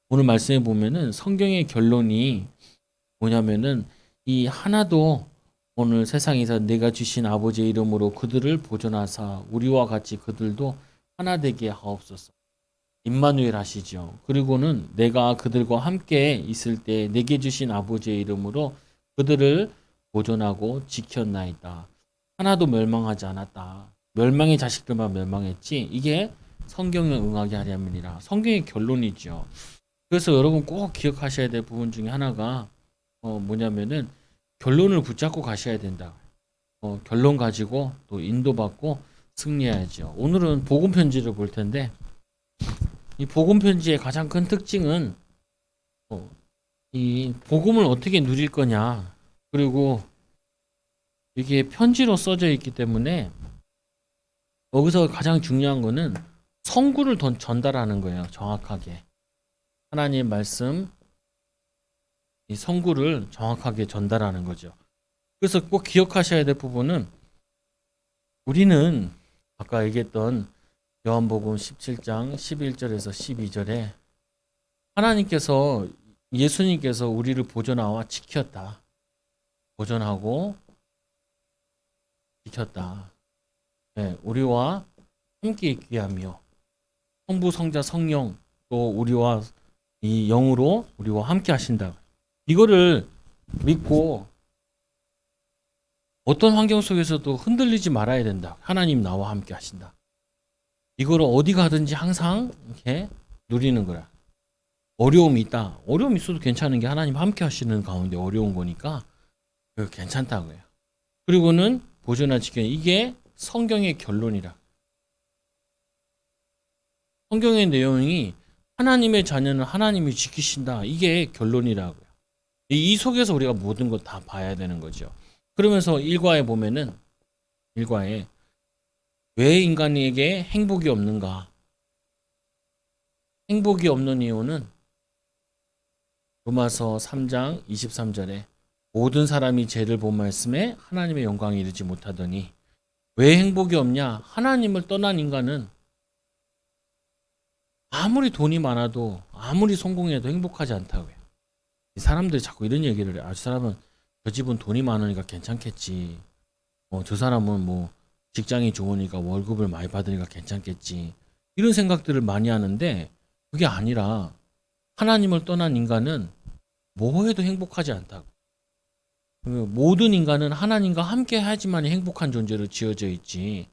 오늘 말씀해 보면은 성경의 결론이 뭐냐면은 이 하나도 오늘 세상에서 내가 주신 아버지의 이름으로 그들을 보존하사 우리와 같이 그들도 하나 되게 하옵소서. 임마누엘 하시죠. 그리고는 내가 그들과 함께 있을 때 내게 주신 아버지의 이름으로 그들을 보존하고 지켰나이다. 하나도 멸망하지 않았다. 멸망의 자식들만 멸망했지. 이게 성경에 응하게 하려면이라. 성경의 결론이죠. 그래서 여러분 꼭 기억하셔야 될 부분 중에 하나가 뭐냐면은 결론을 붙잡고 가셔야 된다. 결론 가지고 또 인도받고 승리해야죠. 오늘은 복음 편지를 볼 텐데 이 복음 편지의 가장 큰 특징은 이 복음을 어떻게 누릴 거냐. 그리고 이게 편지로 써져 있기 때문에 여기서 가장 중요한 거는 성구를 전달하는 거예요. 정확하게. 하나님 말씀 이 성구를 정확하게 전달하는 거죠. 그래서 꼭 기억하셔야 될 부분은 우리는 아까 얘기했던 요한복음 17장 11절에서 12절에 하나님께서 예수님께서 우리를 보존하와 지켰다. 보존하고 지켰다. 네, 우리와 함께 있게 하며 성부 성자 성령 또 우리와 이 영으로 우리와 함께 하신다. 이거를 믿고 어떤 환경 속에서도 흔들리지 말아야 된다. 하나님 나와 함께 하신다. 이거를 어디 가든지 항상 이렇게 누리는 거야. 어려움이 있다. 어려움이 있어도 괜찮은 게 하나님 함께 하시는 가운데 어려운 거니까 괜찮다고요. 그리고는 보존한 지켜 이게 성경의 결론이라. 성경의 내용이 하나님의 자녀는 하나님이 지키신다. 이게 결론이라고요. 이 속에서 우리가 모든 걸 다 봐야 되는 거죠. 그러면서 일과에 보면은 일과에 왜 인간에게 행복이 없는가? 행복이 없는 이유는 로마서 3장 23절에 모든 사람이 죄를 본 말씀에 하나님의 영광에 이르지 못하더니 왜 행복이 없냐? 하나님을 떠난 인간은 아무리 돈이 많아도 아무리 성공해도 행복하지 않다고요. 사람들이 자꾸 이런 얘기를 해요. 저 사람은 저 집은 돈이 많으니까 괜찮겠지. 저 사람은 뭐 직장이 좋으니까 월급을 많이 받으니까 괜찮겠지. 이런 생각들을 많이 하는데 그게 아니라 하나님을 떠난 인간은 뭐 해도 행복하지 않다고. 모든 인간은 하나님과 함께 해야지만 행복한 존재로 지어져 있지.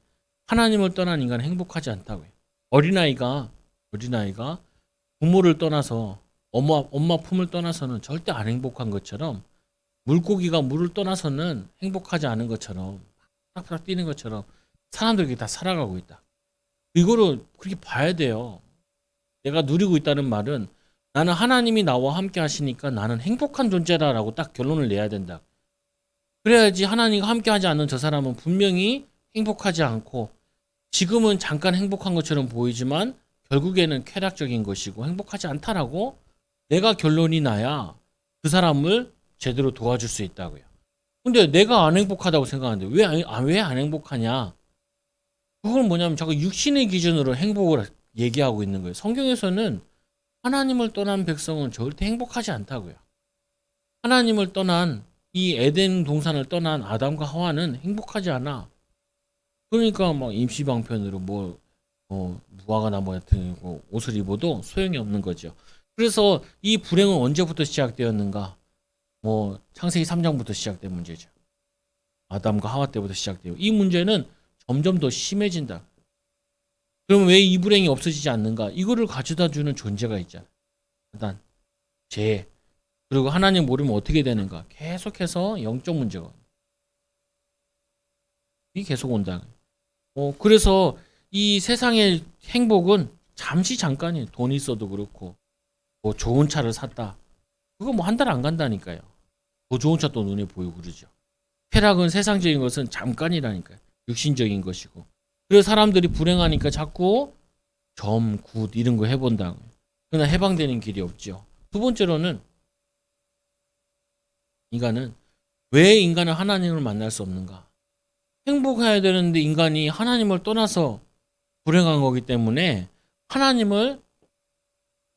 하나님을 떠난 인간은 행복하지 않다고요. 어린아이가 부모를 떠나서 엄마 품을 떠나서는 절대 안 행복한 것처럼 물고기가 물을 떠나서는 행복하지 않은 것처럼 팍팍 뛰는 것처럼 사람들이 다 살아가고 있다. 이거를 그렇게 봐야 돼요. 내가 누리고 있다는 말은 나는 하나님이 나와 함께 하시니까 나는 행복한 존재다라고 딱 결론을 내야 된다. 그래야지 하나님과 함께 하지 않는 저 사람은 분명히 행복하지 않고 지금은 잠깐 행복한 것처럼 보이지만 결국에는 쾌락적인 것이고 행복하지 않다라고 내가 결론이 나야 그 사람을 제대로 도와줄 수 있다고요. 근데 내가 안 행복하다고 생각하는데 왜 안 행복하냐? 그건 뭐냐면 자꾸 육신의 기준으로 행복을 얘기하고 있는 거예요. 성경에서는 하나님을 떠난 백성은 절대 행복하지 않다고요. 하나님을 떠난 이 에덴 동산을 떠난 아담과 하와는 행복하지 않아. 그러니까 막 임시방편으로 무화과 나무 같은 옷을 입어도 소용이 없는 거죠. 그래서 이 불행은 언제부터 시작되었는가? 창세기 3장부터 시작된 문제죠. 아담과 하와 때부터 시작돼요. 이 문제는 점점 더 심해진다. 그럼 왜 이 불행이 없어지지 않는가? 이거를 가져다 주는 존재가 있잖아. 일단 죄. 그리고 하나님 모르면 어떻게 되는가? 계속해서 영적 문제가 이 계속 온다. 그래서 이 세상의 행복은 잠시 잠깐이에요. 돈이 있어도 그렇고 좋은 차를 샀다. 그거 한 달 안 간다니까요. 더 좋은 차 또 눈에 보이고 그러죠. 쾌락은 세상적인 것은 잠깐이라니까요. 육신적인 것이고. 그래서 사람들이 불행하니까 자꾸 굿 이런 거 해본다. 그러나 해방되는 길이 없죠. 두 번째로는 왜 인간은 하나님을 만날 수 없는가? 행복해야 되는데 인간이 하나님을 떠나서 불행한 거기 때문에 하나님을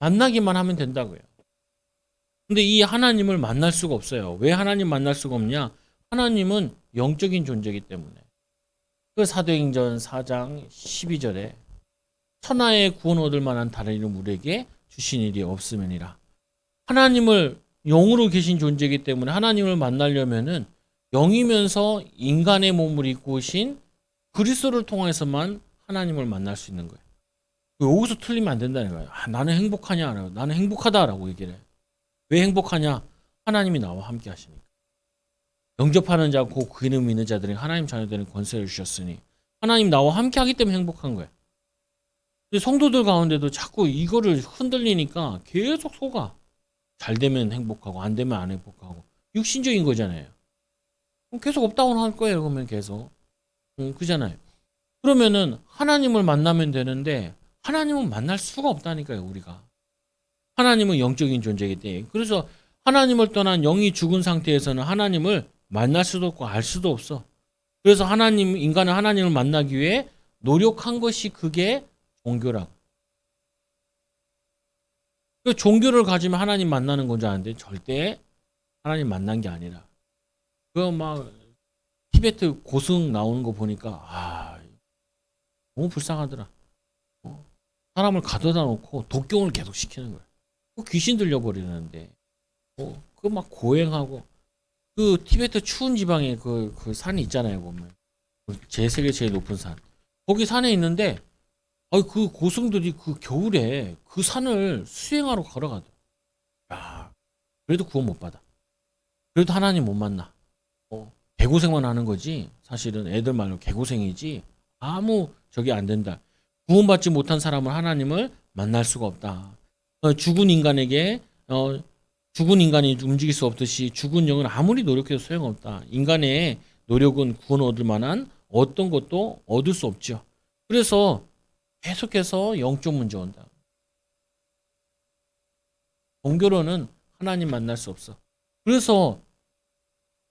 만나기만 하면 된다고요. 근데 이 하나님을 만날 수가 없어요. 왜 하나님 만날 수가 없냐? 하나님은 영적인 존재이기 때문에. 그 사도행전 4장 12절에 천하의 구원 얻을 만한 다른 이름 우리에게 주신 일이 없음이니라. 하나님을 영으로 계신 존재이기 때문에 하나님을 만나려면은 영이면서 인간의 몸을 입고 오신 그리스도를 통해서만 하나님을 만날 수 있는 거예요. 여기서 틀리면 안 된다는 거예요. 나는 행복하냐? 나는 행복하다라고 얘기를 해요. 왜 행복하냐? 하나님이 나와 함께 하시니까. 영접하는 자, 그 이름 믿는 자들이 하나님 자녀되는 권세를 주셨으니 하나님 나와 함께 하기 때문에 행복한 거예요. 근데 성도들 가운데도 자꾸 이거를 흔들리니까 계속 속아. 잘 되면 행복하고 안 되면 안 행복하고 육신적인 거잖아요. 그럼 계속 업다운 할 거예요. 그러면 계속. 그잖아요. 그러면은 하나님을 만나면 되는데 하나님은 만날 수가 없다니까요. 우리가. 하나님은 영적인 존재이기 때문에. 그래서 하나님을 떠난 영이 죽은 상태에서는 하나님을 만날 수도 없고 알 수도 없어. 그래서 인간은 하나님을 만나기 위해 노력한 것이 그게 종교라고. 그 종교를 가지면 하나님 만나는 건 줄 아는데 절대 하나님 만난 게 아니라. 그 막 티베트 고승 나오는 거 보니까 너무 불쌍하더라. 사람을 가둬다 놓고 독경을 계속 시키는 거야. 귀신 들려버리는데 그 막 고행하고 그 티베트 추운 지방에 그 산이 있잖아요. 보면 세계 제일 높은 산. 거기 산에 있는데 그 고승들이 그 겨울에 그 산을 수행하러 걸어가더라. 야, 그래도 구원 못 받아. 그래도 하나님 못 만나. 개고생만 하는 거지. 사실은 애들 말로 개고생이지. 아무 저기 안 된다. 구원받지 못한 사람은 하나님을 만날 수가 없다. 죽은 인간에게 죽은 인간이 움직일 수 없듯이 죽은 영은 아무리 노력해도 소용없다. 인간의 노력은 구원 얻을 만한 어떤 것도 얻을 수 없죠. 그래서 계속해서 영적 문제 온다. 종교로는 하나님 만날 수 없어. 그래서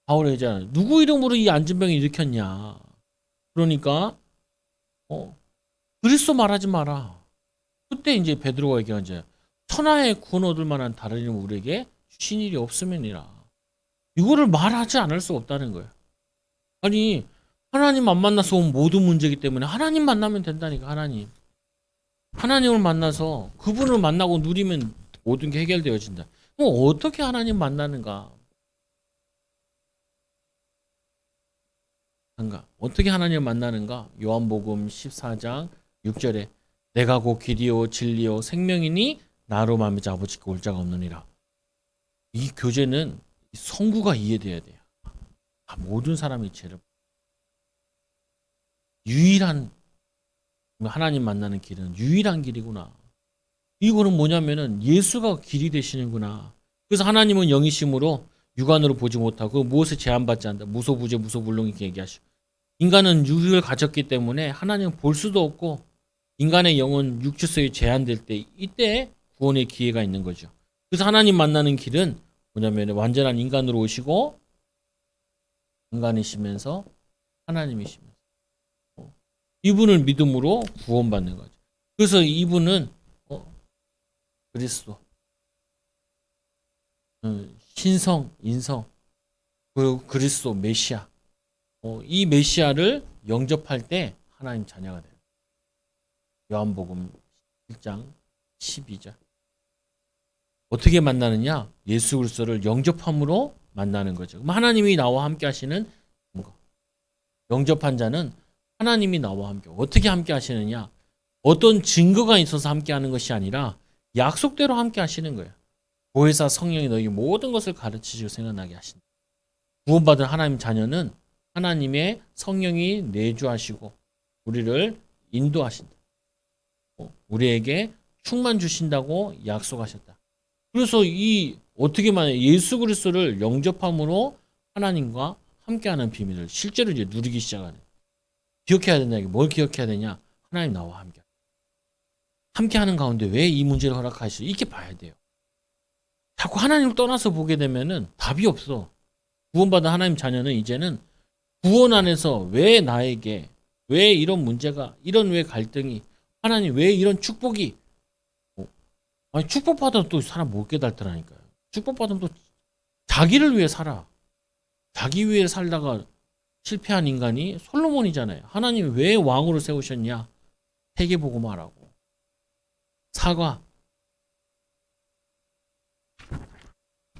바울이 얘기하잖아요. 누구 이름으로 이 안진병을 일으켰냐. 그러니까 그리스도 말하지 마라. 그때 이제 베드로가 얘기한 이제 천하의 구원 얻을 만한 다른 이름 우리에게 주신 일이 없음이니라. 이거를 말하지 않을 수 없다는 거예요. 아니 하나님 안 만나서 온 모든 문제이기 때문에 하나님 만나면 된다니까. 하나님을 만나서 그분을 만나고 누리면 모든 게 해결되어진다. 그럼 어떻게 하나님 만나는가? 어떻게 하나님을 만나는가? 요한복음 14장 6절에 내가 곧 길이요 진리요 생명이니 나로 말미암아 아버지께 올 자가 없느니라. 이 교제는 성구가 이해돼야 돼요. 모든 사람이 죄를 유일한 하나님 만나는 길은 유일한 길이구나. 이거는 뭐냐면은 예수가 길이 되시는구나. 그래서 하나님은 영이심으로 육안으로 보지 못하고 무엇에 제한받지 않는다. 무소부재 무소불능 이렇게 얘기하시고 인간은 육을 가졌기 때문에 하나님은 볼 수도 없고 인간의 영은 육주성이 제한될 때 이때 구원의 기회가 있는 거죠. 그래서 하나님 만나는 길은 뭐냐면 완전한 인간으로 오시고 인간이시면서 하나님이시면서 이분을 믿음으로 구원받는 거죠. 그래서 이분은 그리스도 신성, 인성 그리고 그리스도 메시아 이 메시아를 영접할 때 하나님 자녀가 돼요. 요한복음 1장 12절 어떻게 만나느냐? 예수 그리스도를 영접함으로 만나는 거죠. 그럼 하나님이 나와 함께 하시는 거. 영접한 자는 하나님이 나와 함께 어떻게 함께 하시느냐? 어떤 증거가 있어서 함께 하는 것이 아니라 약속대로 함께 하시는 거예요. 보혜사 성령이 너희 모든 것을 가르치시고 생각나게 하신다. 구원받은 하나님 자녀는 하나님의 성령이 내주하시고 우리를 인도하신다. 우리에게 충만 주신다고 약속하셨다. 그래서 어떻게 말해 예수 그리스도를 영접함으로 하나님과 함께하는 비밀을 실제로 이제 누리기 시작하는. 기억해야 된다. 뭘 기억해야 되냐? 하나님 나와 함께하는 가운데 왜 이 문제를 허락하시죠? 이렇게 봐야 돼요. 자꾸 하나님을 떠나서 보게 되면은 답이 없어. 구원받은 하나님 자녀는 이제는 구원 안에서 왜 나에게 왜 이런 문제가 이런 왜 갈등이 하나님 왜 이런 축복이 아니 축복받아도 또 사람 못 깨닫더라니까요. 축복받으면 또 자기를 위해 살아. 자기 위해 살다가 실패한 인간이 솔로몬이잖아요. 하나님이 왜 왕으로 세우셨냐? 세계복음화라고. 사과.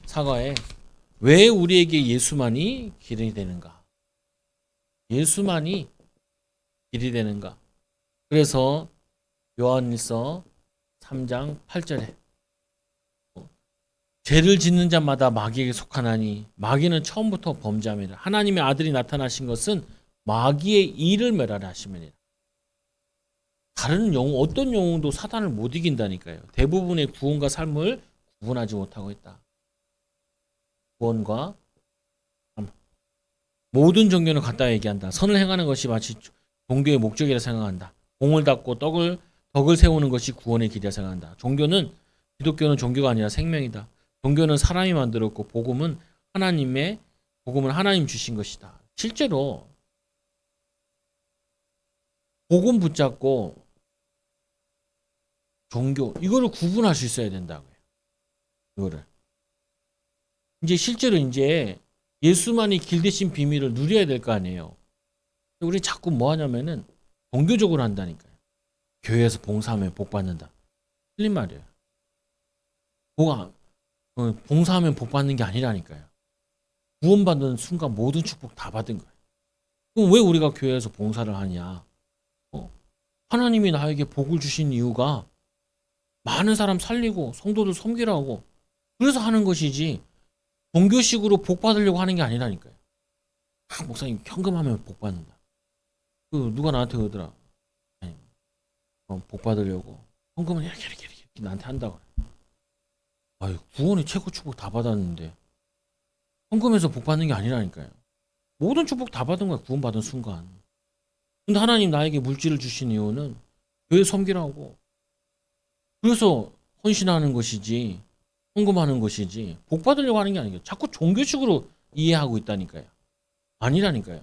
사과에 왜 우리에게 예수만이 길이 되는가? 예수만이 길이 되는가? 그래서 요한일서 3장 8절에 죄를 짓는 자마다 마귀에게 속하나니 마귀는 처음부터 범죄함이라. 하나님의 아들이 나타나신 것은 마귀의 일을 멸하려 하심이니라. 다른 영웅, 어떤 영웅도 사단을 못 이긴다니까요. 대부분의 구원과 삶을 구분하지 못하고 있다. 구원과 삶. 모든 종교는 같다 얘기한다. 선을 행하는 것이 마치 종교의 목적이라 생각한다. 공을 닦고 덕을 세우는 것이 구원의 길이라 생각한다. 기독교는 종교가 아니라 생명이다. 종교는 사람이 만들었고 복음은 하나님 주신 것이다. 실제로 복음 붙잡고 종교 이거를 구분할 수 있어야 된다고요. 이거를 실제로 예수만이 길 대신 비밀을 누려야 될 거 아니에요. 우리 자꾸 뭐 하냐면은 종교적으로 한다니까요. 교회에서 봉사하면 복 받는다. 틀린 말이에요. 봉사하면 복 받는 게 아니라니까요. 구원받는 순간 모든 축복 다 받은 거예요. 그럼 왜 우리가 교회에서 봉사를 하냐? 하나님이 나에게 복을 주신 이유가 많은 사람 살리고 성도들 섬기라고 그래서 하는 것이지 종교식으로 복 받으려고 하는 게 아니라니까요. 목사님 현금하면 복 받는다. 누가 나한테 그러더라. 복 받으려고 헌금은 이렇게 나한테 한다고. 아유, 구원이 최고 축복 다 받았는데 헌금에서 복 받는 게 아니라니까요. 모든 축복 다 받은 거야. 구원 받은 순간. 근데 하나님 나에게 물질을 주신 이유는 교회 섬기라고. 그래서 헌신하는 것이지 헌금하는 것이지 복 받으려고 하는 게 아니에요. 자꾸 종교식으로 이해하고 있다니까요. 아니라니까요.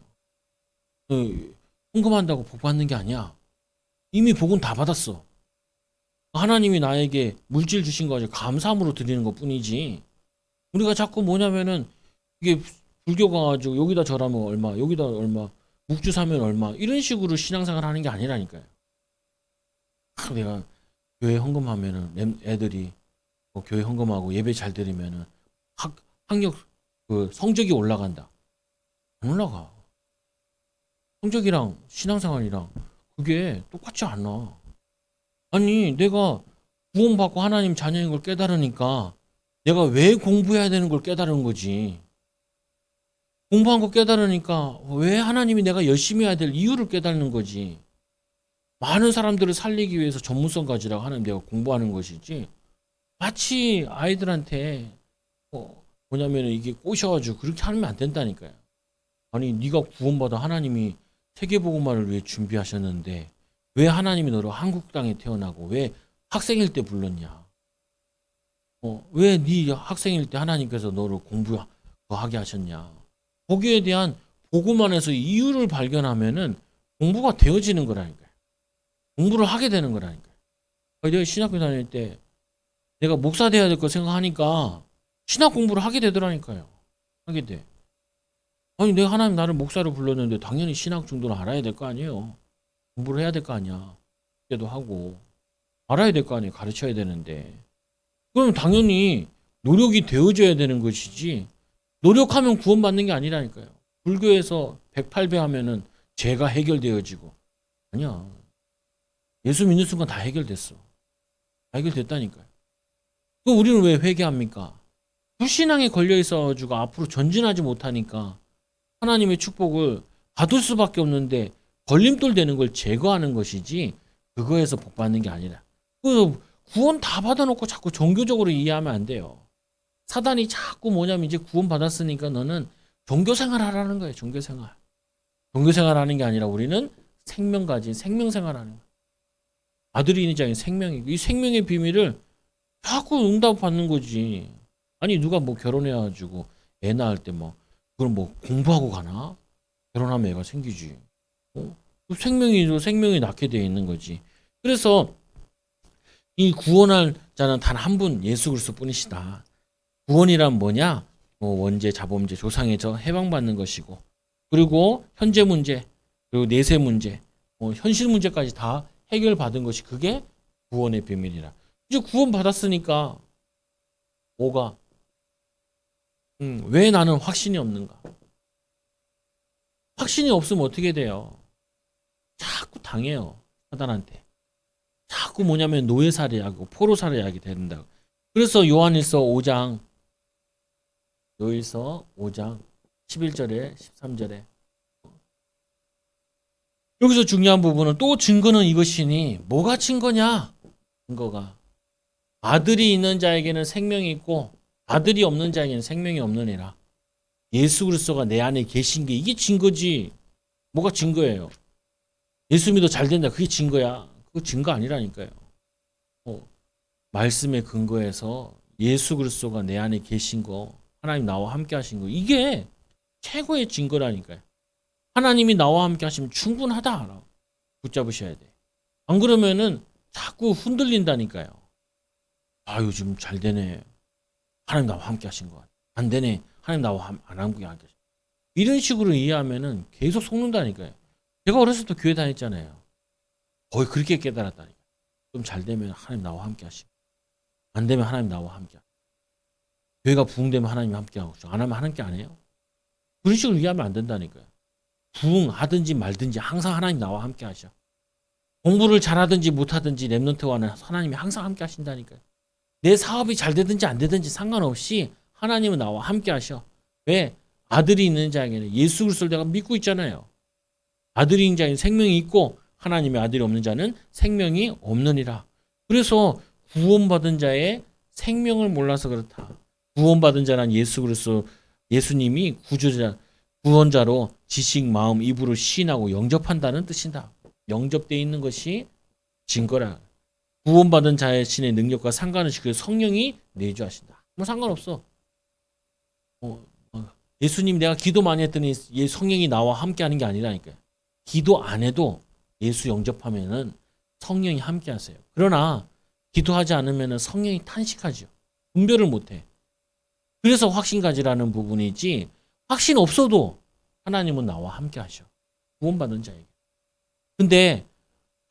헌금한다고 복 받는 게 아니야. 이미 복은 다 받았어. 하나님이 나에게 물질 주신 거 아주 감사함으로 드리는 것 뿐이지. 우리가 자꾸 뭐냐면은 이게 불교가 가지고 여기다 절하면 얼마, 여기다 얼마, 묵주 사면 얼마 이런 식으로 신앙생활 하는 게 아니라니까요. 내가 교회 헌금하면은 애들이 교회 헌금하고 예배 잘 드리면은 학력 성적이 올라간다. 안 올라가. 성적이랑 신앙생활이랑 그게 똑같지 않아. 아니, 내가 구원받고 하나님 자녀인 걸 깨달으니까 내가 왜 공부해야 되는 걸 깨달은 거지. 공부한 거 깨달으니까 왜 하나님이 내가 열심히 해야 될 이유를 깨닫는 거지. 많은 사람들을 살리기 위해서 전문성 가지라고 하는 내가 공부하는 것이지. 마치 아이들한테 뭐냐면 이게 꼬셔가지고 그렇게 하면 안 된다니까요. 아니, 네가 구원받아 하나님이 세계복음화를 위해 준비하셨는데 왜 하나님이 너를 한국 땅에 태어나고 왜 학생일 때 불렀냐? 왜 네 학생일 때 하나님께서 너를 공부하게 하셨냐? 거기에 대한 복음 안에서 이유를 발견하면은 공부가 되어지는 거라니까요. 공부를 하게 되는 거라니까요. 내가 신학교 다닐 때 내가 목사 돼야 될 거 생각하니까 신학 공부를 하게 되더라니까요. 하게 돼. 아니, 내가 하나님 나를 목사로 불렀는데 당연히 신학 정도는 알아야 될 거 아니에요. 공부를 해야 될 거 아니야. 그때도 하고 알아야 될 거 아니에요. 가르쳐야 되는데. 그럼 당연히 노력이 되어져야 되는 것이지 노력하면 구원받는 게 아니라니까요. 불교에서 108배 하면은 죄가 해결되어지고 아니야. 예수 믿는 순간 다 해결됐어. 다 해결됐다니까요. 그럼 우리는 왜 회개합니까? 불신앙에 걸려 있어가지고 앞으로 전진하지 못하니까 하나님의 축복을 받을 수밖에 없는데 걸림돌 되는 걸 제거하는 것이지 그거에서 복 받는 게 아니라. 그 구원 다 받아놓고 자꾸 종교적으로 이해하면 안 돼요. 사단이 자꾸 뭐냐면 이제 구원 받았으니까 너는 종교생활 하라는 거예요. 종교생활. 종교생활 하는 게 아니라 우리는 생명 가진 생명생활 하는 거예요. 아들이 있는 자는 생명이고 이 생명의 비밀을 자꾸 응답 받는 거지. 아니 누가 뭐 결혼해가지고 애 낳을 때 뭐 그걸 뭐 공부하고 가나? 결혼하면 애가 생기지. 생명이 낳게 되어 있는 거지. 그래서 이 구원할 자는 단 한 분 예수 그리스도뿐이시다. 구원이란 뭐냐? 원죄, 자범죄, 조상에서 해방받는 것이고, 그리고 현재 문제, 그리고 내세 문제, 현실 문제까지 다 해결받은 것이 그게 구원의 비밀이라. 이제 구원 받았으니까 뭐가 왜 나는 확신이 없는가? 확신이 없으면 어떻게 돼요? 자꾸 당해요. 사단한테. 자꾸 뭐냐면 노예살이하고 포로살이하게 된다고. 그래서 요한일서 5장 11절에 13절에 여기서 중요한 부분은 또 증거는 이것이니 뭐가 증거냐? 증거가 아들이 있는 자에게는 생명이 있고 아들이 없는 자에게는 생명이 없느니라. 예수 그리스도가 내 안에 계신 게 이게 증거지. 뭐가 증거예요? 예수 믿어 잘 된다. 그게 증거야. 그거 증거 아니라니까요. 말씀의 근거에서 예수 그리스도가 내 안에 계신 거, 하나님 나와 함께 하신 거, 이게 최고의 증거라니까요. 하나님이 나와 함께 하시면 충분하다. 붙잡으셔야 돼. 안 그러면은 자꾸 흔들린다니까요. 아, 요즘 잘 되네. 하나님 나와 함께 하신 거. 안 되네. 하나님 나와 안 함께 하신 거. 이런 식으로 이해하면은 계속 속는다니까요. 제가 어렸을 때 교회 다녔잖아요. 거의 그렇게 깨달았다니까요. 좀 잘 되면 하나님 나와 함께 하시고, 안 되면 하나님 나와 함께 하시고, 교회가 부흥되면 하나님 함께 하고, 안 하면 하나님께 안 해요. 그런 식으로 이해하면 안 된다니까요. 부흥하든지 말든지 항상 하나님 나와 함께 하셔. 공부를 잘하든지 못하든지 랩런트와는 하나님이 항상 함께 하신다니까요. 내 사업이 잘 되든지 안 되든지 상관없이 하나님은 나와 함께 하셔. 왜? 아들이 있는 자에게는 예수 그리스도를 내가 믿고 있잖아요. 아들이 있는 자에는 생명이 있고 하나님의 아들이 없는 자는 생명이 없느니라. 그래서 구원받은 자의 생명을 몰라서 그렇다. 구원받은 자는 예수 그리스도, 예수님이 구주자, 구원자로 지식, 마음, 입으로 시인하고 영접한다는 뜻이다. 영접되어 있는 것이 증거라. 구원받은 자의 신의 능력과 상관없이 그 성령이 내주하신다. 뭐 상관없어. 예수님 내가 기도 많이 했더니 성령이 나와 함께 하는 게 아니라니까요. 기도 안 해도 예수 영접하면은 성령이 함께 하세요. 그러나 기도하지 않으면은 성령이 탄식하죠. 분별을 못 해. 그래서 확신 가지라는 부분이지, 확신 없어도 하나님은 나와 함께 하셔. 구원받은 자에게. 근데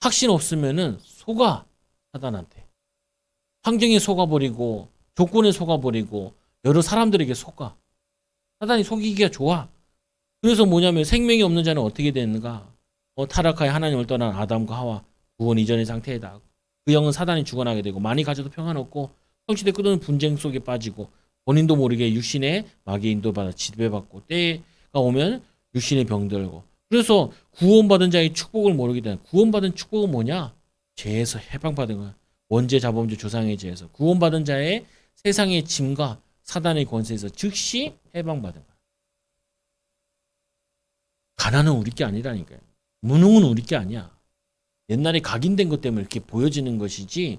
확신 없으면은 속아, 사단한테. 환경에 속아버리고 조건에 속아버리고 여러 사람들에게 속아. 사단이 속이기가 좋아. 그래서 뭐냐면 생명이 없는 자는 어떻게 되는가? 타락하여 하나님을 떠난 아담과 하와, 구원 이전의 상태이다. 그 영은 사단이 주관하게 되고 많이 가져도 평안 없고 성취되 끝없는 분쟁 속에 빠지고 본인도 모르게 육신의 마귀의 인도받아 지배받고 때가 오면 육신의 병들고. 그래서 구원받은 자의 축복을 모르게 되는, 구원받은 축복은 뭐냐? 죄에서 해방받은 거야. 원죄, 자범죄, 조상의 죄에서 구원받은 자의 세상의 짐과 사단의 권세에서 즉시 해방받은 거야. 가난은 우리 게 아니라니까요. 무능은 우리 게 아니야. 옛날에 각인된 것 때문에 이렇게 보여지는 것이지,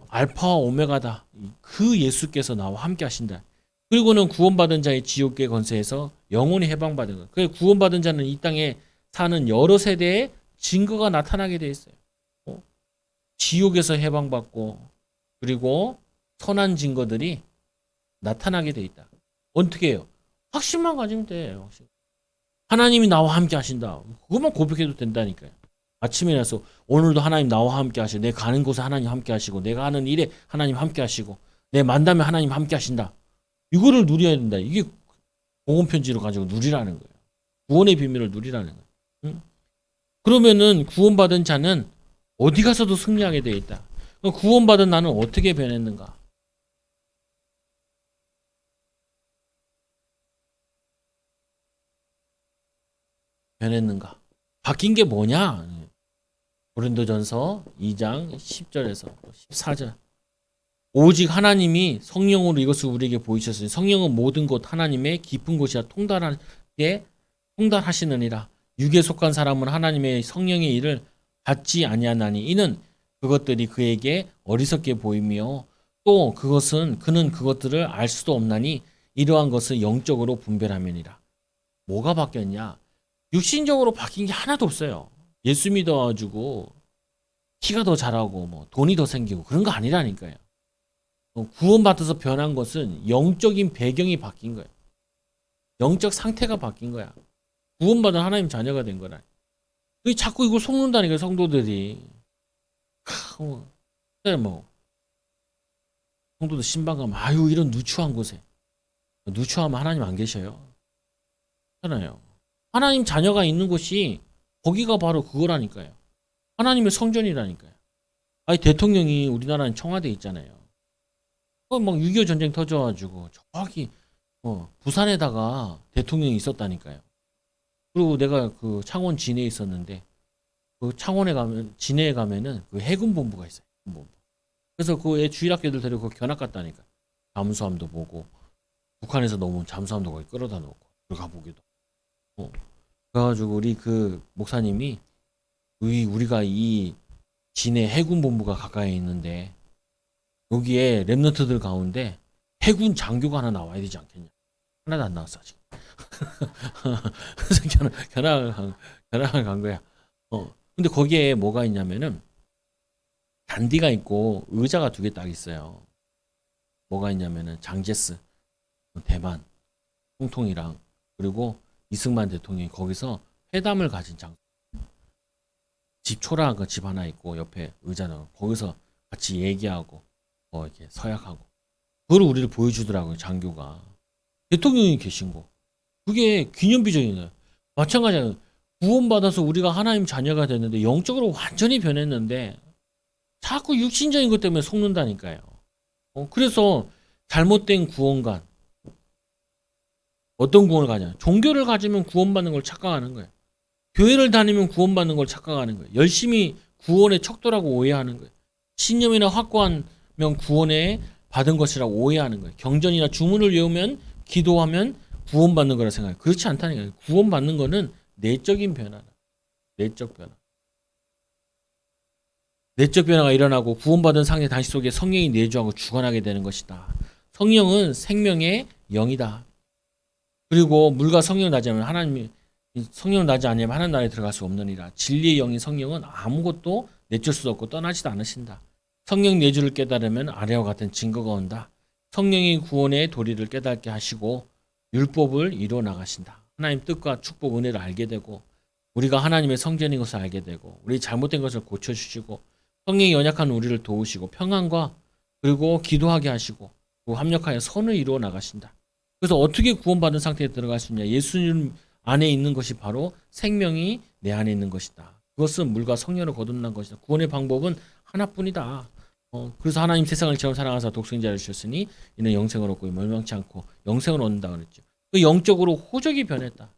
알파와 오메가다. 그 예수께서 나와 함께 하신다. 그리고는 구원받은 자의 지옥의 권세에서 영원히 해방받은 거예요. 그래서 구원받은 자는 이 땅에 사는 여러 세대의 증거가 나타나게 돼 있어요. 지옥에서 해방받고 그리고 선한 증거들이 나타나게 돼 있다. 어떻게 해요? 확신만 가지면 돼요. 하나님이 나와 함께 하신다. 그것만 고백해도 된다니까요. 아침에 일어나서 오늘도 하나님 나와 함께 하시고, 내 가는 곳에 하나님 함께 하시고, 내가 하는 일에 하나님 함께 하시고, 내 만남에 하나님 함께 하신다. 이거를 누려야 된다. 이게 복음 편지로 가지고 누리라는 거예요. 구원의 비밀을 누리라는 거예요. 응? 그러면은 구원받은 자는 어디 가서도 승리하게 되어 있다. 구원받은 나는 어떻게 변했는가? 변했는가? 바뀐 게 뭐냐? 고린도전서 2장 10절에서 14절. 오직 하나님이 성령으로 이것을 우리에게 보이셨으니 성령은 모든 것 하나님의 깊은 곳이라 통달하시느니라. 육에 속한 사람은 하나님의 성령의 일을 받지 아니하나니 이는 그것들이 그에게 어리석게 보이며 또 그는 그것들을 알 수도 없나니 이러한 것을 영적으로 분별하면이라. 뭐가 바뀌었냐? 육신적으로 바뀐 게 하나도 없어요. 예수 믿어가지고 키가 더 자라고 뭐 돈이 더 생기고 그런 거 아니라니까요. 구원받아서 변한 것은 영적인 배경이 바뀐 거예요. 영적 상태가 바뀐 거야. 구원받은 하나님 자녀가 된 거라. 자꾸 이걸 속는다니까 성도들이. 뭐 성도들 신방감 아유 이런 누추한 곳에 누추하면 하나님 안 계셔요. 그렇잖아요. 하나님 자녀가 있는 곳이 거기가 바로 그거라니까요. 하나님의 성전이라니까요. 아니 대통령이 우리나라는 청와대에 있잖아요. 막 6.25 전쟁 터져가지고 저기 부산에다가 대통령이 있었다니까요. 그리고 내가 그 창원 진해에 있었는데 그 창원에 가면 진해에 가면은 그 해군 본부가 있어요. 본부. 그래서 그 애 주일학교들 데리고 견학 갔다니까. 잠수함도 보고 북한에서 넘어온 잠수함도 거기 끌어다 놓고 들어가 보기도. 그래가지고 우리 그 목사님이 우리가 이 진해 해군 본부가 가까이 있는데 여기에 랩런트들 가운데 해군 장교가 하나 나와야 되지 않겠냐. 하나도 안 나왔어 아직. 그래서 견학을 간 거야. 근데 거기에 뭐가 있냐면은 잔디가 있고 의자가 2개 딱 있어요. 뭐가 있냐면은 장제스 대만 총통이랑 그리고 이승만 대통령이 거기서 회담을 가진 장소. 집 초라한 거 집 하나 있고 옆에 의자는 거기서 같이 얘기하고 이렇게 서약하고 그걸 우리를 보여주더라고요. 장교가 대통령이 계신 거 그게 기념비적이네요. 마찬가지로 구원받아서 우리가 하나님 자녀가 됐는데 영적으로 완전히 변했는데 자꾸 육신적인 것 때문에 속는다니까요. 그래서 잘못된 구원관 어떤 구원을 가냐? 종교를 가지면 구원받는 걸 착각하는 거예요. 교회를 다니면 구원받는 걸 착각하는 거예요. 열심히 구원의 척도라고 오해하는 거예요. 신념이나 확고하면 구원에 받은 것이라고 오해하는 거예요. 경전이나 주문을 외우면 기도하면 구원받는 거라 생각해요. 그렇지 않다는 거예요. 구원받는 거는 내적인 변화다. 내적 변화. 내적 변화가 일어나고 구원받은 상태 당시 속에 성령이 내주하고 주관하게 되는 것이다. 성령은 생명의 영이다. 그리고 물과 성령 나지 않으면 하나님이 성령 나지 않으면 하나님 나라에 들어갈 수 없느니라. 진리의 영인 성령은 아무것도 내줄 수 없고 떠나지도 않으신다. 성령 내주를 깨달으면 아래와 같은 증거가 온다. 성령이 구원의 도리를 깨닫게 하시고 율법을 이루어 나가신다. 하나님 뜻과 축복 은혜를 알게 되고 우리가 하나님의 성전인 것을 알게 되고 우리 잘못된 것을 고쳐주시고 성령이 연약한 우리를 도우시고 평안과 그리고 기도하게 하시고 그리고 합력하여 선을 이루어 나가신다. 그래서 어떻게 구원받은 상태에 들어갈 수 있냐? 예수님 안에 있는 것이 바로 생명이 내 안에 있는 것이다. 그것은 물과 성령을 거듭난 것이다. 구원의 방법은 하나뿐이다. 그래서 하나님 세상을 처음 사랑하사 독생자를 주셨으니 이는 영생을 얻고 멸망치 않고 영생을 얻는다 그랬죠. 그 영적으로 호적이 변했다.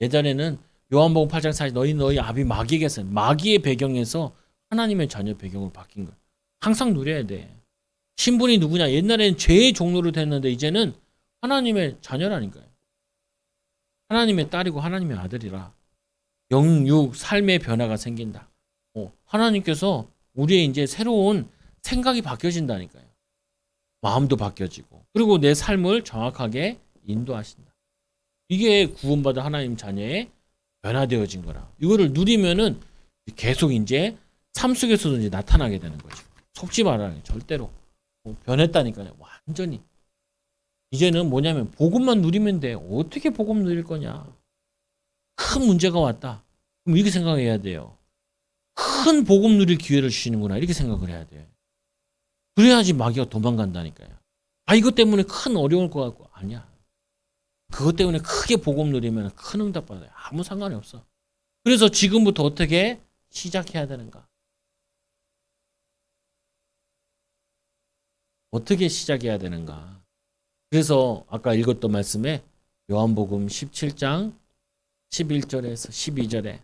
예전에는 요한복음 8장 40 너희 아비 마귀에게서 마귀의 배경에서 하나님의 자녀 배경으로 바뀐 거야. 항상 누려야 돼. 신분이 누구냐? 옛날에는 죄의 종로로 됐는데 이제는 하나님의 자녀라니까요. 하나님의 딸이고 하나님의 아들이라 영육 삶의 변화가 생긴다. 하나님께서 우리의 이제 새로운 생각이 바뀌어진다니까요. 마음도 바뀌어지고 그리고 내 삶을 정확하게 인도하신다. 이게 구원받은 하나님 자녀의 변화되어진 거라. 이거를 누리면은 계속 이제 삶 속에서도 이제 나타나게 되는 거죠. 속지 말아요. 절대로. 변했다니까요. 완전히. 이제는 뭐냐면 복음만 누리면 돼. 어떻게 복음 누릴 거냐. 큰 문제가 왔다. 그럼 이렇게 생각해야 돼요. 큰 복음 누릴 기회를 주시는구나. 이렇게 생각을 해야 돼. 그래야지 마귀가 도망간다니까요. 이것 때문에 큰 어려울 것 같고. 아니야. 그것 때문에 크게 복음 누리면 큰 응답 받아요. 아무 상관이 없어. 그래서 지금부터 어떻게 시작해야 되는가? 어떻게 시작해야 되는가? 그래서 아까 읽었던 말씀에 요한복음 17장 11절에서 12절에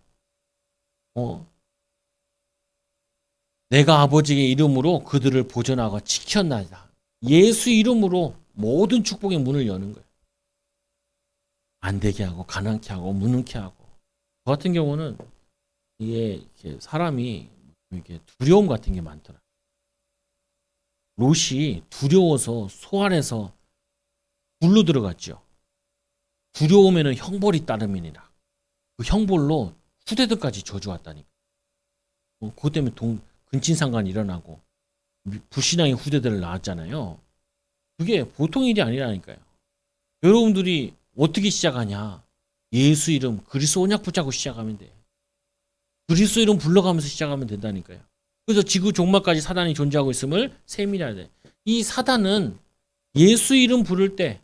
내가 아버지의 이름으로 그들을 보존하고 지켰나이다. 예수 이름으로 모든 축복의 문을 여는 거예요. 안 되게 하고 가난케 하고 무능케 하고. 저 같은 경우는 이게 사람이 이렇게 두려움 같은 게 많더라. 롯이 두려워서 소 안에서 굴로 들어갔죠. 두려움에는 형벌이 따름이니라. 그 형벌로 후대들까지 저주왔다니. 그것 때문에 근친상간이 일어나고 불신앙의 후대들을 낳았잖아요. 그게 보통 일이 아니라니까요. 여러분들이 어떻게 시작하냐? 예수 이름 그리스도 언약 붙잡고 시작하면 돼. 그리스도 이름 불러가면서 시작하면 된다니까요. 그래서 지구 종말까지 사단이 존재하고 있음을 세밀해야 돼. 이 사단은 예수 이름 부를 때,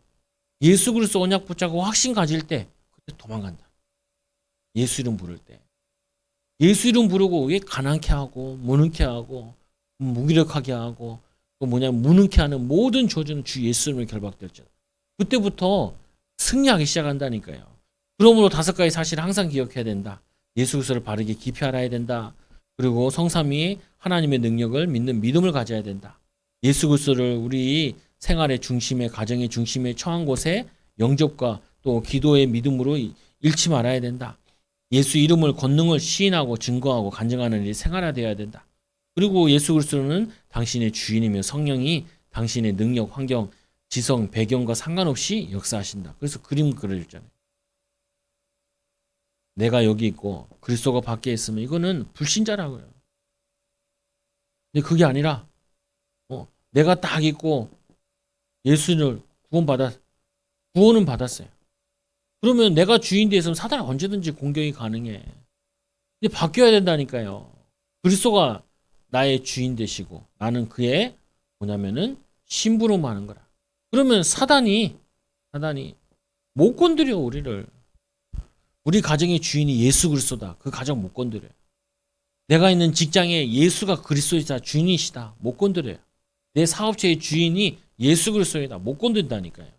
예수 그리스도 언약 붙잡고 확신 가질 때 그때 도망간다. 예수 이름 부를 때. 예수 이름 부르고 왜 가난케 하고 무능케 하고 무기력하게 하고 또 무능케 하는 모든 조주는 주 예수 이름을 결박될지. 그때부터 승리하기 시작한다니까요. 그러므로 5가지 사실을 항상 기억해야 된다. 예수 그리스도를 바르게 깊이 알아야 된다. 그리고 성삼위 하나님의 능력을 믿는 믿음을 가져야 된다. 예수 그리스도를 우리 생활의 중심에, 가정의 중심에 처한 곳에 영접과 또 기도의 믿음으로 잃지 말아야 된다. 예수 이름을 권능을 시인하고 증거하고 간증하는 일이 생활화되어야 된다. 그리고 예수 그리스도는 당신의 주인이며 성령이 당신의 능력, 환경, 지성, 배경과 상관없이 역사하신다. 그래서 그림 그려줬잖아요. 내가 여기 있고 그리스도가 밖에 있으면 이거는 불신자라고요. 근데 그게 아니라 내가 딱 있고 예수를 구원은 받았어요. 그러면 내가 주인 되어서는 사단이 언제든지 공격이 가능해. 근데 바뀌어야 된다니까요. 그리스도가 나의 주인 되시고 나는 그의 심부름하는 거라. 그러면 사단이 못 건드려 우리를. 우리 가정의 주인이 예수 그리스도다. 그 가정 못 건드려요. 내가 있는 직장에 예수가 그리스도이다. 주인이시다. 못 건드려요. 내 사업체의 주인이 예수 그리스도이다. 못 건든다니까요.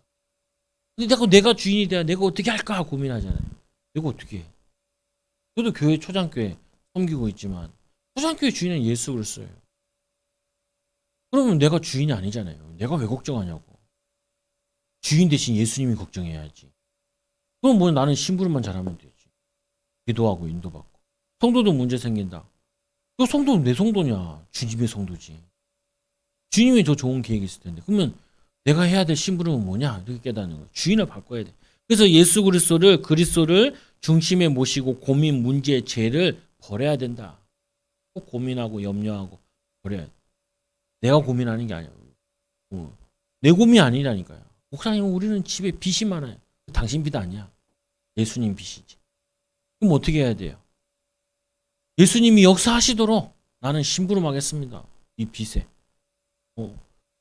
근데 내가 주인이 돼야 내가 어떻게 할까 고민하잖아요. 내가 어떻게 해? 저도 교회 초장교회 섬기고 있지만 초장교회 주인은 예수 그리스도예요. 그러면 내가 주인이 아니잖아요. 내가 왜 걱정하냐고. 주인 대신 예수님이 걱정해야지. 그럼 뭐 나는 심부름만 잘하면 되지. 기도하고 인도받고. 성도도 문제 생긴다. 그 성도는 내 성도냐? 주님의 성도지. 주님이 더 좋은 계획이 있을 텐데. 그러면 내가 해야 될 심부름은 뭐냐? 이렇게 깨닫는 거예요. 주인을 바꿔야 돼. 그래서 예수 그리스도를 중심에 모시고 고민, 문제, 죄를 버려야 된다. 꼭 고민하고 염려하고 버려야 돼. 내가 고민하는 게 아니야. 내 고민이 아니라니까요. 목사님, 우리는 집에 빚이 많아요. 당신 빚 아니야. 예수님 빚이지. 그럼 어떻게 해야 돼요? 예수님이 역사하시도록 나는 심부름하겠습니다. 이 빚에.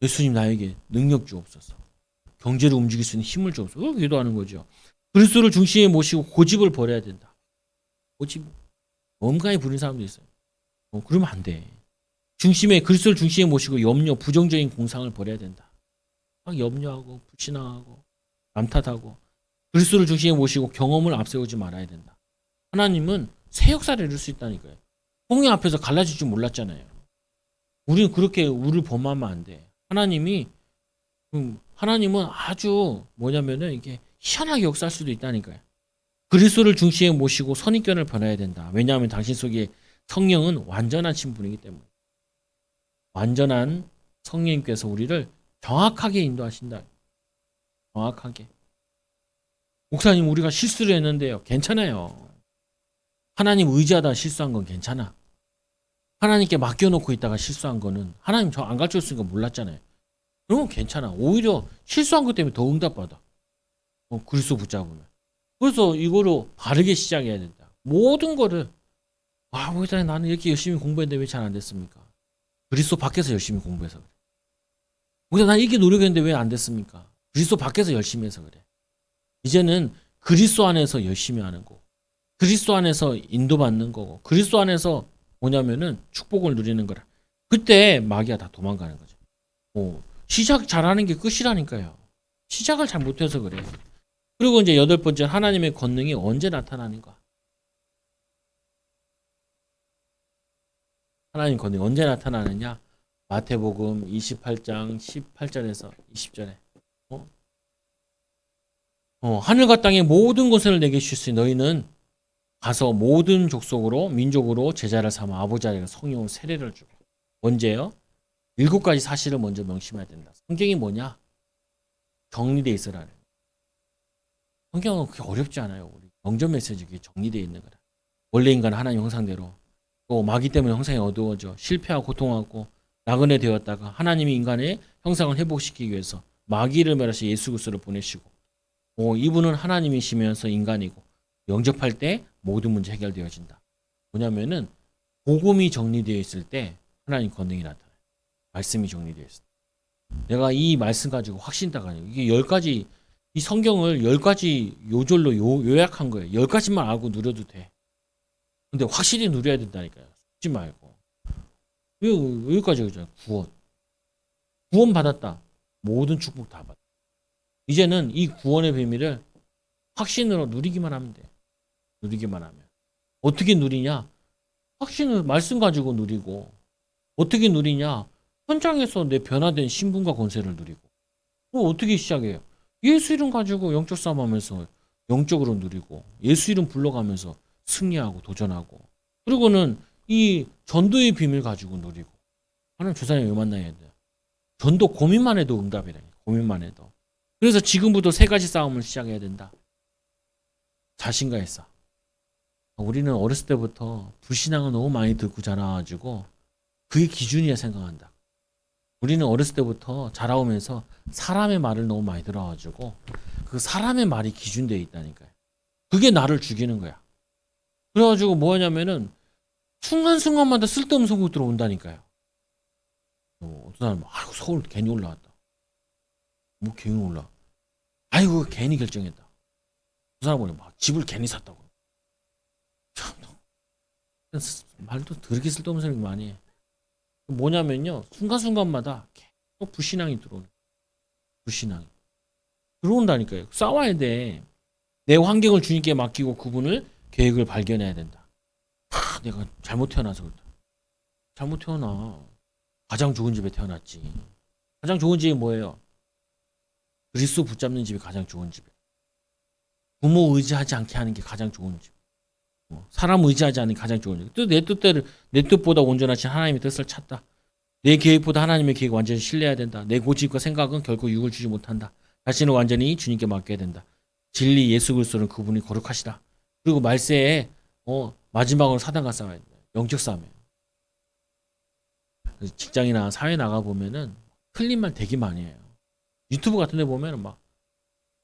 예수님 나에게 능력 주옵소서. 경제를 움직일 수 있는 힘을 주옵소서. 기도하는 거죠. 그리스도를 중심에 모시고 고집을 버려야 된다. 고집. 엄간히 부린 사람도 있어요. 그러면 안 돼. 그리스도를 중심에 모시고 부정적인 공상을 버려야 된다. 막 염려하고 불신앙하고 남 탓하고 그리스도를 중심에 모시고 경험을 앞세우지 말아야 된다. 하나님은 새 역사를 이룰 수 있다니까요. 홍해 앞에서 갈라질 줄 몰랐잖아요. 우리는 그렇게 우를 범하면 안 돼. 하나님은 아주 이게 희한하게 역사할 수도 있다니까요. 그리스도를 중심에 모시고 선입견을 버려야 된다. 왜냐하면 당신 속에 성령은 완전한 신분이기 때문에. 완전한 성령님께서 우리를 정확하게 인도하신다. 정확하게. 목사님, 우리가 실수를 했는데요. 괜찮아요. 하나님 의지하다 실수한 건 괜찮아. 하나님께 맡겨놓고 있다가 실수한 거는 하나님 저 안 가르쳐줬으니까 몰랐잖아요. 그러면 괜찮아. 오히려 실수한 것 때문에 더 응답받아. 그리스도 붙잡으면. 그래서 이거로 바르게 시작해야 된다. 모든 거를 목사님 나는 이렇게 열심히 공부했는데 왜 잘 안 됐습니까? 그리스도 밖에서 열심히 공부해서 그래. 목사님 난 이렇게 노력했는데 왜 안 됐습니까? 그리스도 밖에서 열심히 해서 그래. 이제는 그리스도 안에서 열심히 하는 거고 그리스도 안에서 인도받는 거고 그리스도 안에서 축복을 누리는 거라. 그때 마귀가 다 도망가는 거죠. 시작 잘하는 게 끝이라니까요. 시작을 잘 못해서 그래. 그리고 이제 8번째, 하나님의 권능이 언제 나타나는가? 하나님 권능이 언제 나타나느냐? 마태복음 28장 18절에서 20절에 하늘과 땅의 모든 것을 내게 주시니 너희는 가서 모든 족속으로 민족으로 제자를 삼아 아버지에게 성령으로 세례를 주고. 언제요? 7가지 사실을 먼저 명심해야 된다. 성경이 뭐냐? 정리되어 있으라는. 성경은 그렇게 어렵지 않아요. 우리 영전 메시지 그게 정리되어 있는 거라. 원래 인간은 하나님 형상대로 또 마귀 때문에 형상이 어두워져 실패하고 고통하고 나그네 되었다가 하나님이 인간의 형상을 회복시키기 위해서 마귀를 멸하시 예수 그리스도를 보내시고 이분은 하나님이시면서 인간이고 영접할 때 모든 문제 해결되어진다. 뭐냐면은 복음이 정리되어 있을 때 하나님 권능이 나타나요. 말씀이 정리되어 있을 때. 내가 이 말씀 가지고 확신다가요. 이게 10가지 이 성경을 10가지 요절로 요약한 거예요. 10가지만 알고 누려도 돼. 근데 확실히 누려야 된다니까요. 속지 말고. 여기까지 그죠. 구원 받았다. 모든 축복 다 받았다. 이제는 이 구원의 비밀을 확신으로 누리기만 하면 돼. 누리기만 하면. 어떻게 누리냐? 확신을 말씀 가지고 누리고. 어떻게 누리냐? 현장에서 내 변화된 신분과 권세를 누리고. 어떻게 시작해요? 예수 이름 가지고 영적 싸움 하면서 영적으로 누리고 예수 이름 불러가면서 승리하고 도전하고 그리고는 이 전도의 비밀 가지고 누리고 하나님 저 사람이 왜 만나야 돼요? 전도 고민만 해도 응답이래. 고민만 해도. 그래서 지금부터 3가지 싸움을 시작해야 된다. 자신과의 싸움. 우리는 어렸을 때부터 불신앙을 너무 많이 듣고 자라가지고 그게 기준이야 생각한다. 우리는 어렸을 때부터 자라오면서 사람의 말을 너무 많이 들어가지고 그 사람의 말이 기준되어 있다니까요. 그게 나를 죽이는 거야. 그래가지고 뭐냐면은 순간순간마다 쓸데없는 소문이 들어온다니까요. 어떤 사람은 아이고 서울 괜히 올라왔다. 뭐 괜히 올라. 아이고 괜히 결정했다. 그 사람은 막 집을 괜히 샀다고. 참 말도 더럽게 쓸데없는 소리 많이 해. 뭐냐면요 순간순간마다 계속 불신앙이 들어오는. 불신앙이 들어온다니까요. 싸워야 돼. 내 환경을 주님께 맡기고 그분을 계획을 발견해야 된다. 내가 잘못 태어나서 그렇다. 잘못 태어나. 가장 좋은 집에 태어났지. 가장 좋은 집이 뭐예요? 그리스도 붙잡는 집이 가장 좋은 집이에요. 부모 의지하지 않게 하는 게 가장 좋은 집. 사람 의지하지 않는 게 가장 좋은 집. 또 내 뜻보다 온전하신 하나님의 뜻을 찾다. 내 계획보다 하나님의 계획 완전히 신뢰해야 된다. 내 고집과 생각은 결코 유익을 주지 못한다. 자신을 완전히 주님께 맡겨야 된다. 진리 예수 그리스도는 그분이 거룩하시다. 그리고 말세에 마지막으로 사단과 싸워야 된다. 영적 싸움이에요. 직장이나 사회 나가 보면은 틀린 말 되게 많이 해요. 유튜브 같은 데 보면은 막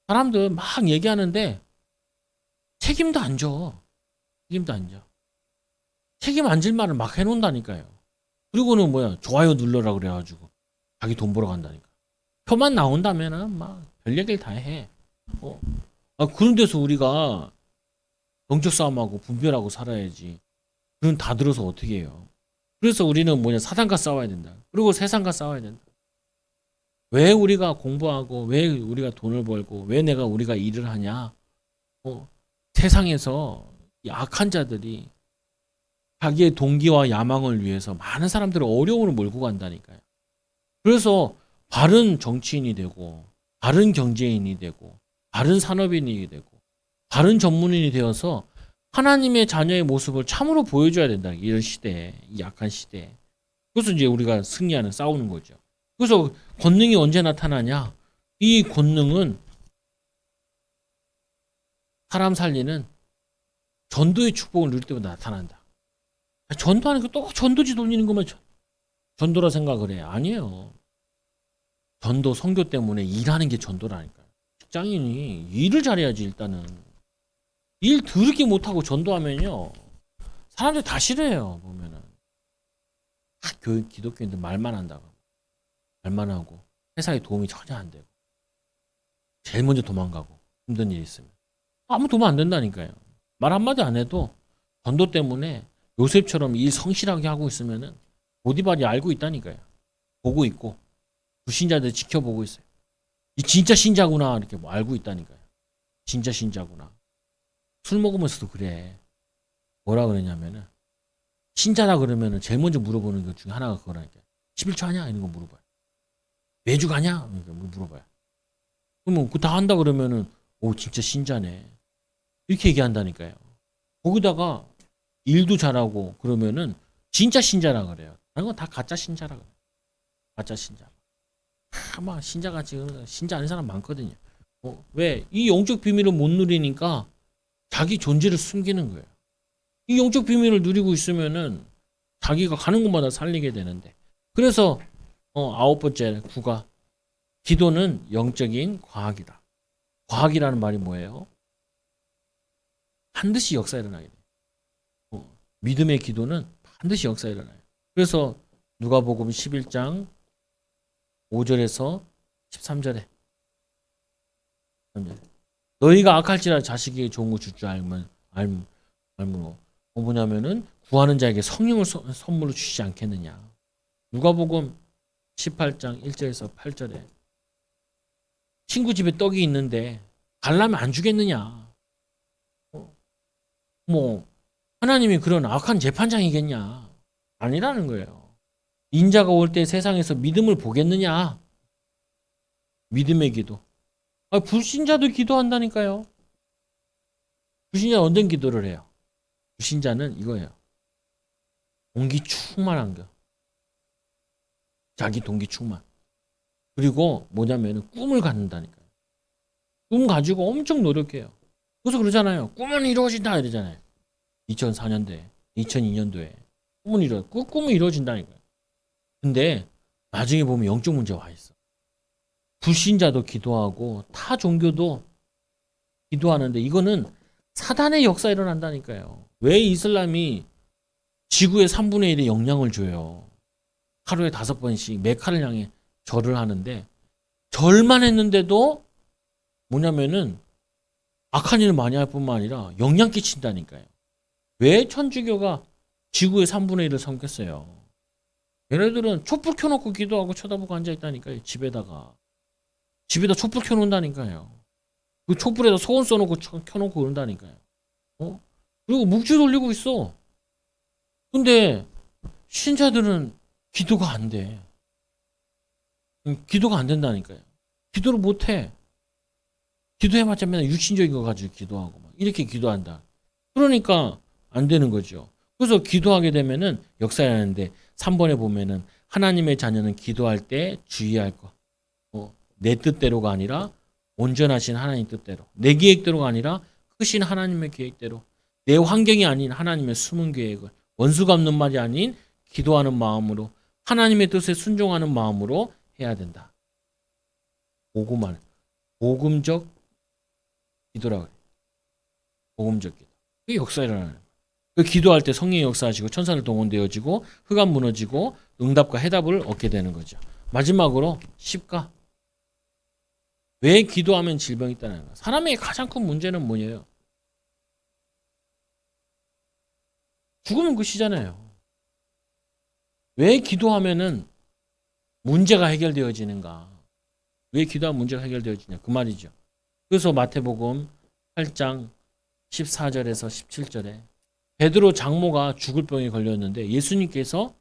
사람들 막 얘기하는데 책임도 안 져. 책임도 안 져. 책임 안 질 말을 막 해놓는다니까요. 그리고는 뭐야 좋아요 눌러라 그래가지고 자기 돈 벌어 간다니까. 표만 나온다면은 막 별 얘기를 다 해. 그런 데서 우리가 영적 싸움하고 분별하고 살아야지. 그건 다 들어서 어떻게 해요? 그래서 우리는 뭐냐 사단과 싸워야 된다. 그리고 세상과 싸워야 된다. 왜 우리가 공부하고 왜 우리가 돈을 벌고 왜 우리가 일을 하냐? 세상에서 이 악한 자들이 자기의 동기와 야망을 위해서 많은 사람들을 어려움을 몰고 간다니까요. 그래서 바른 정치인이 되고 바른 경제인이 되고 바른 산업인이 되고 바른 전문인이 되어서 하나님의 자녀의 모습을 참으로 보여줘야 된다. 이런 시대에, 이 약한 시대에. 그래서 이제 우리가 승리하는 싸우는 거죠. 그래서 권능이 언제 나타나냐? 이 권능은 사람 살리는 전도의 축복을 누릴 때마다 나타난다. 전도하는 게 또 전도지 돌리는 것만 전도라 생각을 해. 아니에요. 전도 선교 때문에 일하는 게 전도라니까요. 직장인이 일을 잘해야지 일단은. 일 더럽게 못하고 전도하면요. 사람들 다 싫어해요. 보면은. 기독교인들 말만 한다고. 말만 하고 회사에 도움이 전혀 안 되고 제일 먼저 도망가고 힘든 일이 있으면 아무 도움 안 된다니까요. 말 한마디 안 해도 전도 때문에 요셉처럼 일 성실하게 하고 있으면은 보디발이 알고 있다니까요. 보고 있고 불신자들 지켜보고 있어요. 이 진짜 신자구나 이렇게 뭐 알고 있다니까요. 진짜 신자구나. 술 먹으면서도 그래. 뭐라 그러냐면은 신자다 그러면은 제일 먼저 물어보는 것 중에 하나가 그거라니까. 11조 하냐 이런 거 물어봐요. 매주 가냐 이렇게 물어봐요. 그러면 그 다 한다 그러면은 오 진짜 신자네 이렇게 얘기한다니까요. 거기다가 일도 잘하고 그러면은 진짜 신자라 그래요. 다른 건 다 가짜 신자라 그래요. 가짜 신자. 아마 신자같이 신자 아닌 사람 많거든요. 왜? 이 영적 비밀을 못 누리니까 자기 존재를 숨기는 거예요. 이 영적 비밀을 누리고 있으면은 자기가 가는 곳마다 살리게 되는데. 그래서 아홉 번째 구가 기도는 영적인 과학이다. 과학이라는 말이 뭐예요? 반드시 역사 일어나게 돼. 믿음의 기도는 반드시 역사 일어나요. 그래서 누가복음 11장 5절에서 13절에 너희가 악할지라 자식에게 좋은 거 줄 줄 알므로 뭐냐면은 구하는 자에게 성령을 선물로 주시지 않겠느냐. 누가복음 18장 1절에서 8절에 친구 집에 떡이 있는데 갈라면 안 주겠느냐. 뭐 하나님이 그런 악한 재판장이겠냐. 아니라는 거예요. 인자가 올 때 세상에서 믿음을 보겠느냐. 믿음의 기도. 불신자도 기도한다니까요. 불신자는 어떤 기도를 해요? 불신자는 이거예요. 동기 충만한 거. 자기 동기 충만. 그리고 뭐냐면 꿈을 갖는다니까요. 꿈 가지고 엄청 노력해요. 그래서 그러잖아요. 꿈은 이루어진다 이러잖아요. 2004년도에, 2002년도에 꿈은 꿈은 이루어진다니까요. 근데 나중에 보면 영적 문제 와 있어. 불신자도 기도하고 타 종교도 기도하는데 이거는 사단의 역사 일어난다니까요. 왜 이슬람이 지구의 3분의 1의 영향을 줘요. 하루에 5번씩 메카를 향해 절을 하는데 절만 했는데도 뭐냐면은 악한 일을 많이 할 뿐만 아니라 영향 끼친다니까요. 왜 천주교가 지구의 3분의 1을 섬겼어요? 얘네들은 촛불 켜놓고 기도하고 쳐다보고 앉아있다니까요. 집에다 촛불 켜놓는다니까요. 그 촛불에다 소원 써놓고 켜놓고 그런다니까요. 그리고 묵주 돌리고 있어. 근데 신자들은 기도가 안 돼. 기도가 안 된다니까요. 기도를 못 해. 기도해봤자 맨날 육신적인 거 가지고 기도하고 막 이렇게 기도한다. 그러니까 안 되는 거죠. 그래서 기도하게 되면은 역사하는데 3번에 보면은 하나님의 자녀는 기도할 때 주의할 거. 내 뜻대로가 아니라 온전하신 하나님 뜻대로. 내 계획대로가 아니라 크신 하나님의 계획대로. 내 환경이 아닌 하나님의 숨은 계획을. 원수가 없는 말이 아닌 기도하는 마음으로 하나님의 뜻에 순종하는 마음으로 해야 된다. 복음만. 복음적 기도라고 해요. 복음적 기도. 그게 역사 일어나는 거예요. 그 기도할 때 성령이 역사하시고 천사를 동원되어지고 흑암 무너지고 응답과 해답을 얻게 되는 거죠. 마지막으로 10가. 왜 기도하면 질병이 있다는 거예요. 사람의 가장 큰 문제는 뭐예요? 죽으면 끝이잖아요. 왜 기도하면은 문제가 해결되어지는가? 왜 기도하면 문제가 해결되어지냐? 그 말이죠. 그래서 마태복음 8장 14절에서 17절에 베드로 장모가 죽을 병에 걸렸는데 예수님께서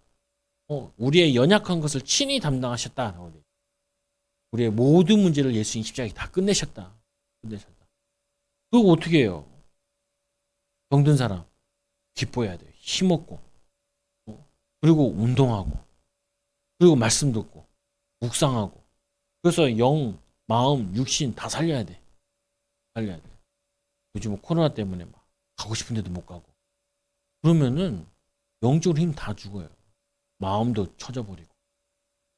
우리의 연약한 것을 친히 담당하셨다. 우리의 모든 문제를 예수님 십자가에 다 끝내셨다. 그리고 어떻게 해요? 병든 사람 기뻐해야 돼요. 힘없고 그리고 운동하고 그리고 말씀 듣고 묵상하고 그래서 영, 마음, 육신 다 살려야 돼. 요즘 코로나 때문에 막 가고 싶은 데도 못 가고 그러면은 영적으로 힘 다 죽어요. 마음도 처져버리고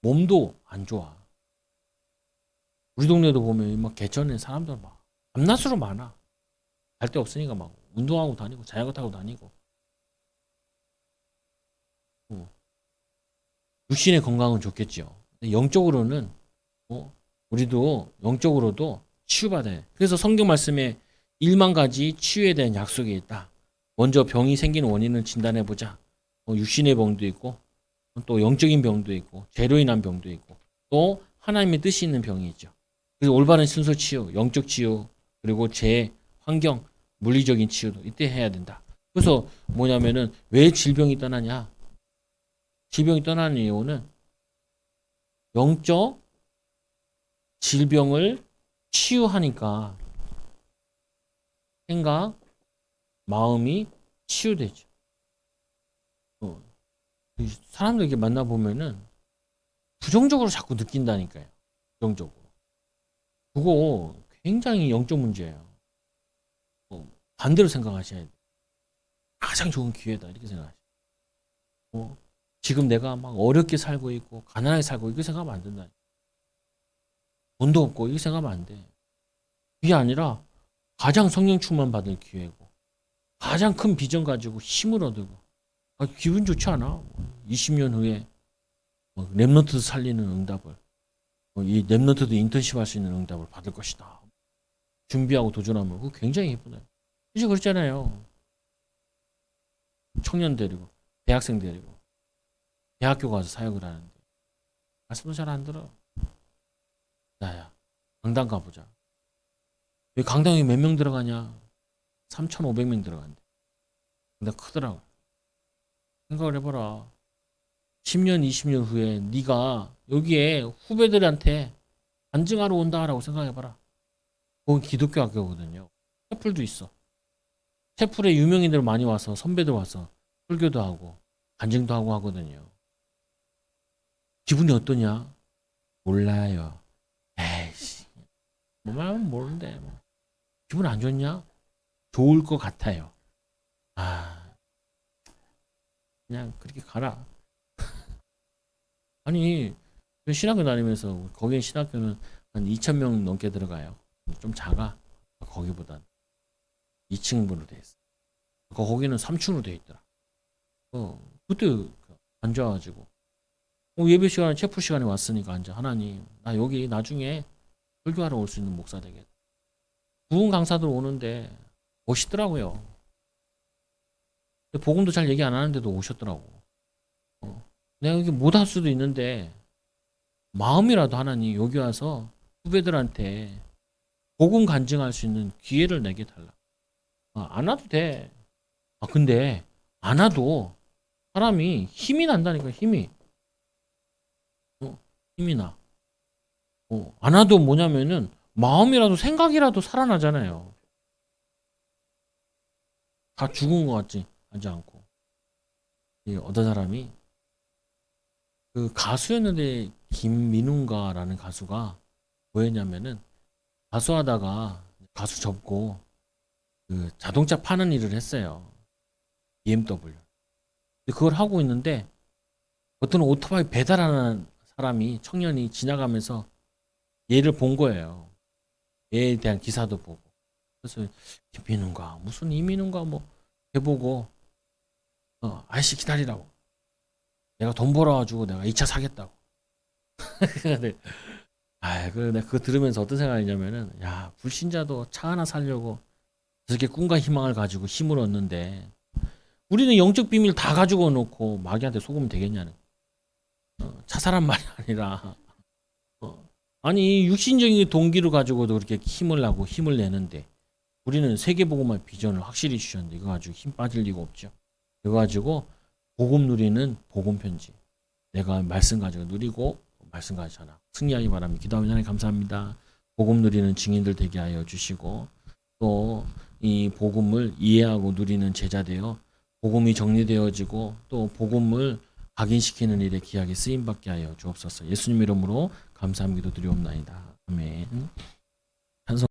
몸도 안 좋아. 우리 동네도 보면 막 개천에 사람들 막 밤낮으로 많아. 갈 데 없으니까 막 운동하고 다니고 자전거 타고 다니고. 육신의 건강은 좋겠죠. 영적으로는 우리도 영적으로도 치유받아야 해. 그래서 성경 말씀에 1만 가지 치유에 대한 약속이 있다. 먼저 병이 생기는 원인을 진단해 보자. 육신의 병도 있고 또 영적인 병도 있고 죄로 인한 병도 있고 또 하나님의 뜻이 있는 병이 있죠. 그래서 올바른 순서 치유, 영적 치유 그리고 죄, 환경, 물리적인 치유도 이때 해야 된다. 그래서 뭐냐면은 왜 질병이 떠나냐? 질병이 떠나는 이유는 영적 질병을 치유하니까 생각, 마음이 치유되죠. 사람들 이렇게 만나보면은 부정적으로 자꾸 느낀다니까요. 부정적으로. 그거 굉장히 영적 문제예요. 반대로 생각하셔야 돼요. 가장 좋은 기회다. 이렇게 생각하셔야 돼요. 지금 내가 막 어렵게 살고 있고 가난하게 살고 이거 생각하면 안 된다. 돈도 없고 이거 생각하면 안 돼. 그게 아니라 가장 성령 충만 받을 기회고 가장 큰 비전 가지고 힘을 얻고 기분 좋지 않아? 20년 후에 랩런트도 살리는 응답을 이 랩런트도 인턴십 할 수 있는 응답을 받을 것이다. 준비하고 도전하면 그거 굉장히 예쁘다. 이제 그렇잖아요. 청년 데리고 대학생 데리고 대학교 가서 사역을 하는데 말씀도 잘 안 들어. 야야 강당 가보자. 여기 강당에 몇 명 들어가냐? 3,500명 들어간대. 근데 크더라고. 생각을 해봐라. 10년, 20년 후에 네가 여기에 후배들한테 간증하러 온다라고 생각해봐라. 그건 기독교 학교거든요. 채플도 있어. 채플에 유명인들 많이 와서 선배들 와서 설교도 하고 간증도 하고 하거든요. 기분이 어떠냐? 몰라요. 에이씨. 뭐만 하면 모르는데. 뭐. 기분 안 좋냐? 좋을 것 같아요. 그냥 그렇게 가라. 아니, 신학교 다니면서 거기 신학교는 한 2,000명 넘게 들어가요. 좀 작아. 거기보단 2층으로 돼 있어. 거기는 3층으로 돼 있더라. 그때 앉아가지고 예배 시간에 체프 시간에 왔으니까 앉아. 하나님, 나 여기 나중에 설교하러 올 수 있는 목사 되겠다. 부흥 강사들 오는데 멋있더라고요. 복음도 잘 얘기 안 하는데도 오셨더라고. 내가 여기 못 할 수도 있는데 마음이라도 하나님 여기 와서 후배들한테 복음 간증할 수 있는 기회를 내게 달라. 안 와도 돼. 근데 안 와도 사람이 힘이 난다니까. 힘이 힘이 나. 안 와도 뭐냐면은 마음이라도 생각이라도 살아나잖아요. 다 죽은 것 같지 하지 않고. 어떤 사람이 그 가수였는데 김민웅가라는 가수가 뭐였냐면은 가수하다가 가수 접고 그 자동차 파는 일을 했어요. BMW. 그걸 하고 있는데 어떤 오토바이 배달하는 사람이 청년이 지나가면서 얘를 본 거예요. 얘에 대한 기사도 보고. 그래서 김민웅가 무슨 이민웅가 뭐 해보고 아저씨 기다리라고. 내가 돈 벌어가지고 내가 2차 사겠다고. 근데 내가 그거 들으면서 어떤 생각이냐면은 야 불신자도 차 하나 살려고 저렇게 꿈과 희망을 가지고 힘을 얻는데 우리는 영적 비밀 다 가지고 놓고 마귀한테 속으면 되겠냐는 차사란 말이 아니라 아니 육신적인 동기를 가지고도 그렇게 힘을 나고 힘을 내는데 우리는 세계복음화의 비전을 확실히 주셨는데 이거 가지고 힘 빠질 리가 없죠. 이거 가지고 복음 누리는 복음 편지 내가 말씀 가지고 누리고 말씀 가지고 전하 승리하기 바랍니다. 기도하면 하나님 감사합니다. 복음 누리는 증인들 되게 하여 주시고 또 이 복음을 이해하고 누리는 제자 되어 복음이 정리되어지고 또 복음을 각인시키는 일에 귀하게 쓰임받게 하여 주옵소서. 예수님 이름으로 감사함 기도 드리옵나이다. 아멘.